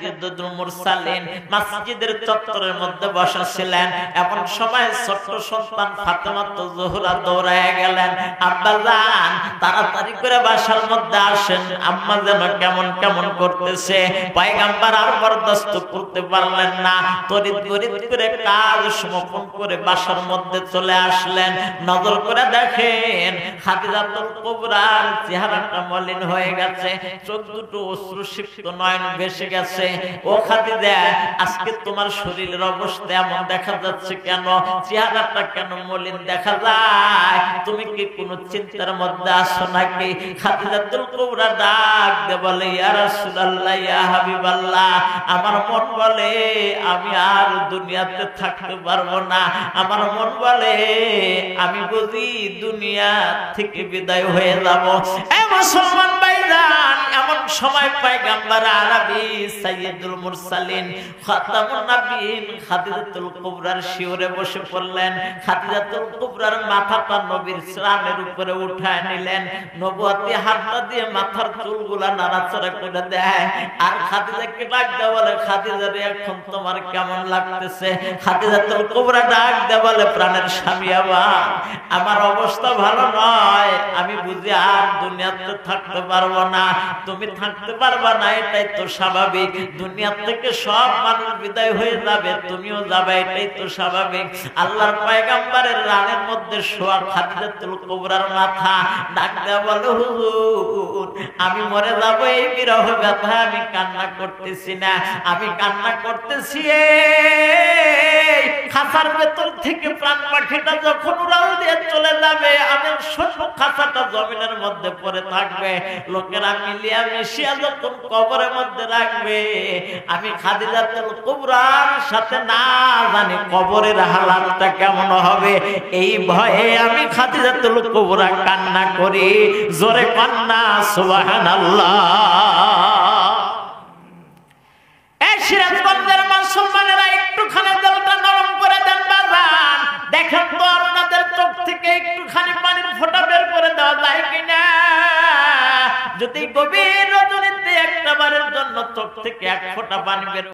সাইয়্যিদুল মুরসালিন মসজিদের চত্বরের মধ্যে বসা ছিলেন। এমন সময় ছোট্ট সন্তান ফাতেমা জোহরা দৌড়ায় গেলেন, আব্বা যান তাড়াতাড়ি করে বাসার মধ্যে আসেন, আম্মা যেন কেমন কেমন করতেছে। পয়গম্বর আর বরদাস্ত করতে পারলেন না, তড়িৎ করে কাজ সমাপন করে বাসার মধ্যে চলে আসলেন। নজর করে দেখেন খাদিজাতুল কুবরার চেহারাটা মলিন হয়ে গেছে, চোখ দুটো অশ্রুসিক্ত নয়ন ভেসে গেছে। ও খাদিজা, আজকে তোমার শরীরের অবস্থা এমন দেখা যাচ্ছে কেন? চেহারাটা কেন মলিন দেখা যায়? তুমি কি কোনো চিন্তার মধ্যে আছো নাকি? খাদিজাতুল কুবরা ডাক দে বলে, ইয়া রাসূলুল্লাহ, ইয়া হাবিবাল্লাহ, আমার মন বলে আমি আর দুনিয়াতে থাকতে পারবো না। আমার মন বলে আমি বুঝি দুনিয়া থেকে বিদায় হয়ে যাব। এ মুসলমান ভাইজান, এমন সময় পয়গম্বর আরবি সাইয়্যিদুল মুরসালিন খাতামুন নবীন খাদিজাতুল কুবরার শিওরে বসে পড়লেন। খাদিজাতুল কুবরার মাথাটা নবীর শ্রানের উপরে উঠায় নিলেন, নবুয়তি হাতটা দিয়ে মাথার চুলগুলা নাড়াচাড়া করে দেয়। আর খাদিজাকে ডাক দেয় বলে, খাদিজা রে, এখন তোমার কেমন লাগতেছে? খাদিজাতুল কুবরা ডাক দেয় বলে, প্রাণের স্বামী আমার অবস্থা ভালো নয়, আমি বুঝি আর দুনিয়াতে থাকতে পারবো না। তুমি থাকতে পারবা না, এটাই তো স্বাভাবিক। দুনিয়া থেকে সব মানুষ বিদায় হয়ে যাবে, তুমিও যাবে, এটাই তো স্বাভাবিক। আল্লাহর পয়গম্বরের রানের মধ্যে শোয়া খাদিজাতুল কুবরার মাথা ডাক দেয়া বলে, হুজুর আমি মরে যাবো, এই বিরহ ব্যথা আমি কান্না করতেছি না, আমি কান্না করতেছি খাঁচার ভেতর থেকে প্রাণ পাখিটা যখন উড়াল দিয়ে চলে যাবে, আমার ছোট খাঁচাটা জমিনের মধ্যে পড়ে থাকবে, লোকেরা মিলিয়া মিশিয়া যখন কবরের মধ্যে রাখবে, আমি খাদিজাতুল কুবরার সাথে না জানি কবরের হালাতটা কেমন হবে। এই ভয়ে আমি খাদিজাতুল কুবরা কান্না করি। জোরে কান্না সুবহানাল্লাহ। এই সিরাজগঞ্জের মুসলমানেরা একটুখানি দিলটা নরম করে দেন বাজান, দেখেন তো আপনাদের চোখ থেকে একটুখানি পানির ফোঁটা বের করে দেওয়া যায় কিনা। যদি গভীর রজনীতে একটা বারের জন্য চোখ থেকে এক ফোঁটা পানি বের